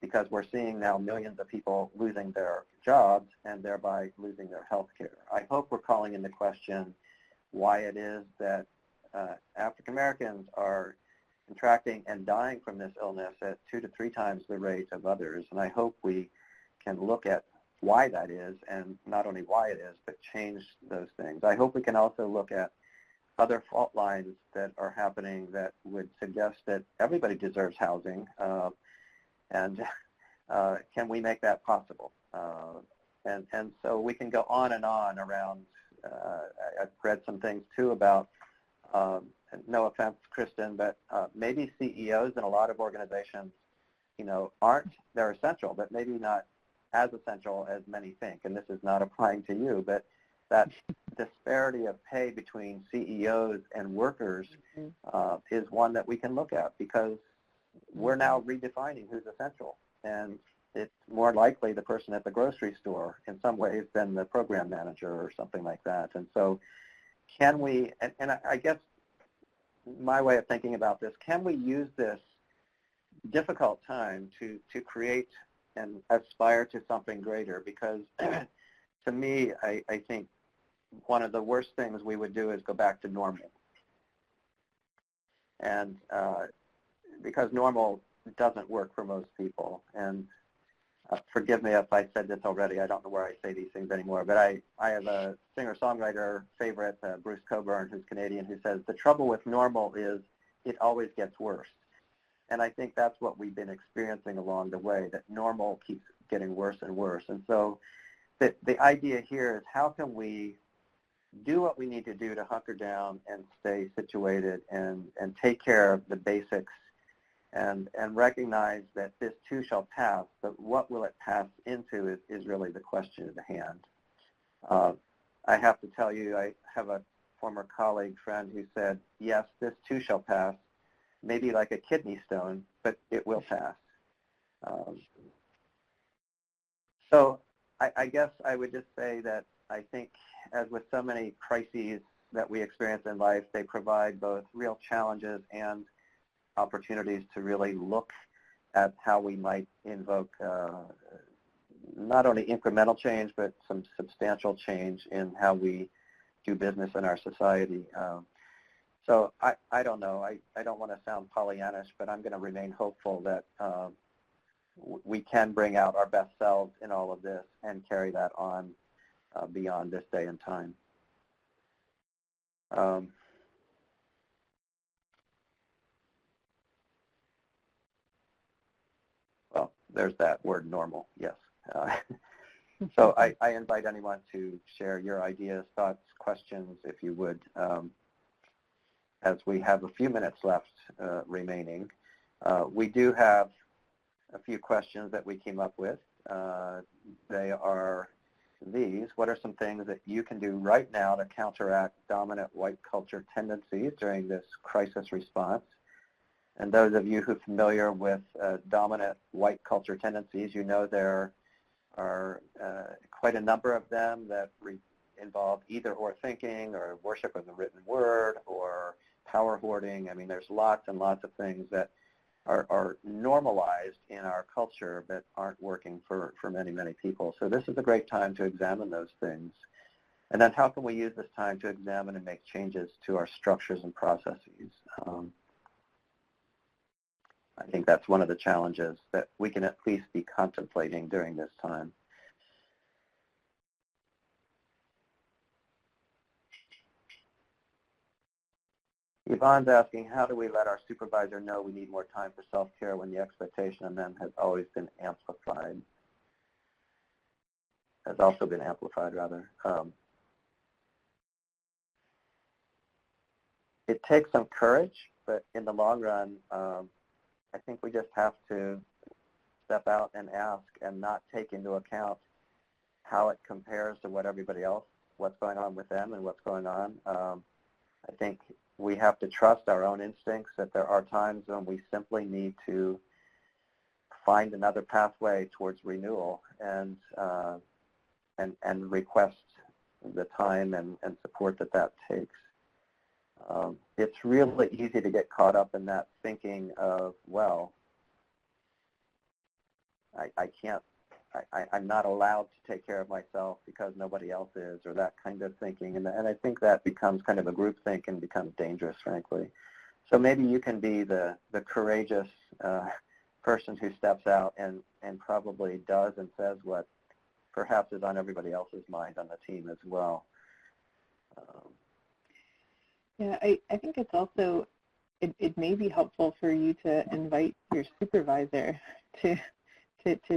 because we're seeing now millions of people losing their jobs and thereby losing their health care. I hope we're calling into question why it is that African Americans are contracting and dying from this illness at 2 to 3 times the rate of others. And I hope we can look at why that is, and not only why it is, but change those things. I hope we can also look at other fault lines that are happening that would suggest that everybody deserves housing, and can we make that possible? And so we can go on and on around, I've read some things too about, no offense, Kristen, but maybe CEOs in a lot of organizations, they're essential, but maybe not as essential as many think. And this is not applying to you, but that disparity of pay between CEOs and workers is one that we can look at, because we're now redefining who's essential. And it's more likely the person at the grocery store in some ways than the program manager or something like that. And so can we, and I guess my way of thinking about this, can we use this difficult time to create and aspire to something greater? Because to me, I think one of the worst things we would do is go back to normal. And because normal doesn't work for most people. And forgive me if I said this already. I don't know where I say these things anymore. But I have a singer-songwriter favorite, Bruce Cockburn, who's Canadian, who says, the trouble with normal is it always gets worse. And I think that's what we've been experiencing along the way, that normal keeps getting worse and worse. And so the idea here is, how can we do what we need to do to hunker down and stay situated and take care of the basics and recognize that this too shall pass, but what will it pass into is really the question at hand. I have to tell you, I have a former colleague friend who said, yes, this too shall pass, maybe like a kidney stone, but it will pass. So I guess I would just say that I think, as with so many crises that we experience in life, they provide both real challenges and opportunities to really look at how we might invoke not only incremental change, but some substantial change in how we do business in our society. So I don't know. I don't want to sound Pollyannish, but I'm going to remain hopeful that we can bring out our best selves in all of this and carry that on beyond this day and time. Well, there's that word normal, yes. So I invite anyone to share your ideas, thoughts, questions, if you would, as we have a few minutes left remaining. We do have a few questions that we came up with. They are these. What are some things that you can do right now to counteract dominant white culture tendencies during this crisis response? And those of you who are familiar with dominant white culture tendencies, you know there are quite a number of them that involve either or thinking or worship of the written word or power hoarding. I mean, there's lots and lots of things that are normalized in our culture but aren't working for many, many people. So this is a great time to examine those things. And then how can we use this time to examine and make changes to our structures and processes? I think that's one of the challenges that we can at least be contemplating during this time. Yvonne's asking, how do we let our supervisor know we need more time for self-care when the expectation on them has always been amplified? Has also been amplified, rather. It takes some courage, but in the long run, I think we just have to step out and ask and not take into account how it compares to what everybody else, what's going on with them and what's going on. I think we have to trust our own instincts that there are times when we simply need to find another pathway towards renewal and request the time and support that takes. It's really easy to get caught up in that thinking of, well, I'm not allowed to take care of myself because nobody else is, or that kind of thinking. And I think that becomes kind of a group think and becomes dangerous, frankly. So maybe you can be the courageous person who steps out and probably does and says what perhaps is on everybody else's mind on the team as well. Yeah, I think it's also, it may be helpful for you to invite your supervisor to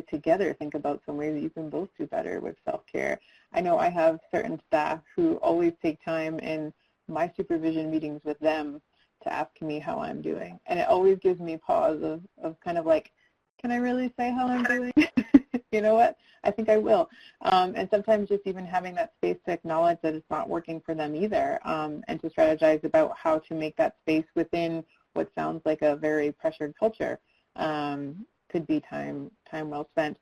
together think about some ways that you can both do better with self-care. I know I have certain staff who always take time in my supervision meetings with them to ask me how I'm doing. And it always gives me pause of kind of like, can I really say how I'm doing? You know what? I think I will. And sometimes just even having that space to acknowledge that it's not working for them either, and to strategize about how to make that space within what sounds like a very pressured culture could be time well spent.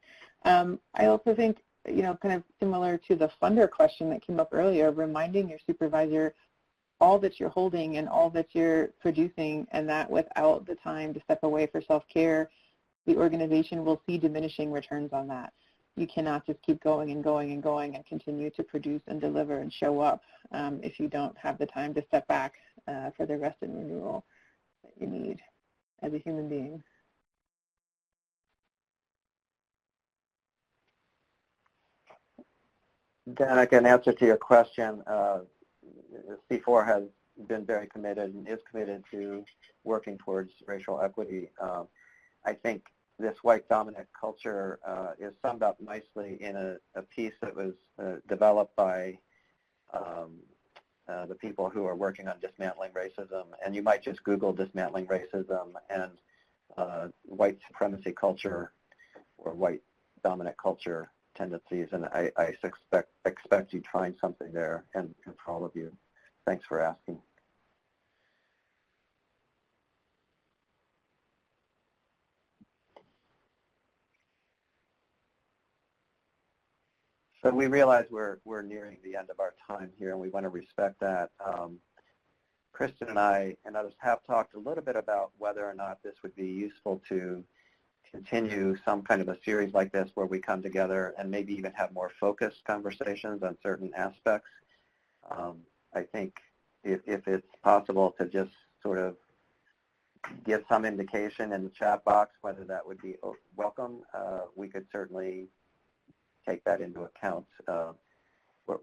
I also think, you know, kind of similar to the funder question that came up earlier, reminding your supervisor all that you're holding and all that you're producing, and that without the time to step away for self-care, the organization will see diminishing returns on that. You cannot just keep going and going and going and continue to produce and deliver and show up if you don't have the time to step back for the rest and renewal that you need as a human being. Danica, in answer to your question, C4 has been very committed and is committed to working towards racial equity. I think this white dominant culture is summed up nicely in a piece that was developed by the people who are working on dismantling racism. And you might just Google dismantling racism and white supremacy culture or white dominant culture tendencies, and I expect you'd find something there, and for all of you. Thanks for asking. So we realize we're nearing the end of our time here, and we want to respect that. Kristen and I and others have talked a little bit about whether or not this would be useful to continue some kind of a series like this where we come together and maybe even have more focused conversations on certain aspects. I think if it's possible to just sort of give some indication in the chat box whether that would be welcome, we could certainly take that into account.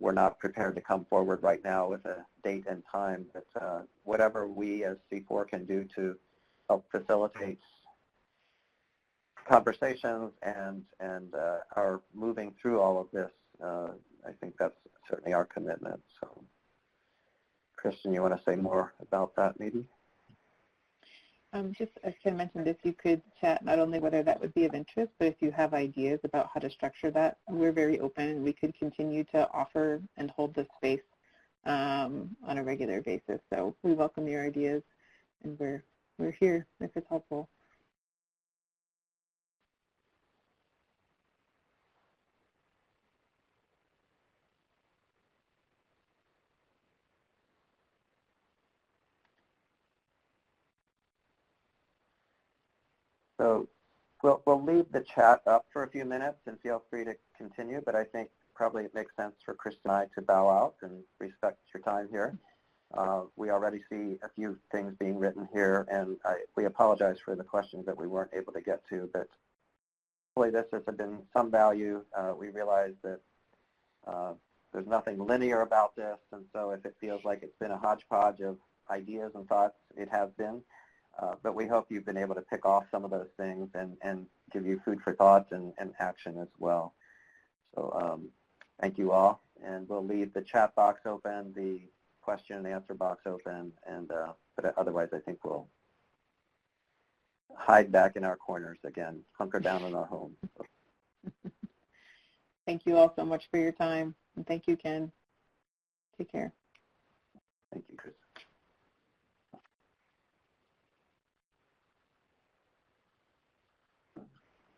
We're not prepared to come forward right now with a date and time, but whatever we as C4 can do to help facilitate conversations and are moving through all of this, I think that's certainly our commitment. So, Kristen, you want to say more about that maybe? Just as Ken mentioned, if you could chat not only whether that would be of interest, but if you have ideas about how to structure that, we're very open and we could continue to offer and hold this space on a regular basis. So we welcome your ideas and we're here if it's helpful. So we'll leave the chat up for a few minutes and feel free to continue, but I think probably it makes sense for Kristen and I to bow out and respect your time here. We already see a few things being written here, and we apologize for the questions that we weren't able to get to, but hopefully this has been some value. We realize that there's nothing linear about this, and so if it feels like it's been a hodgepodge of ideas and thoughts, it has been. But we hope you've been able to pick off some of those things and give you food for thought and action as well. So thank you all. And we'll leave the chat box open, the question and answer box open, and but otherwise I think we'll hide back in our corners again, hunker down in our homes. Thank you all so much for your time. And thank you, Ken. Take care.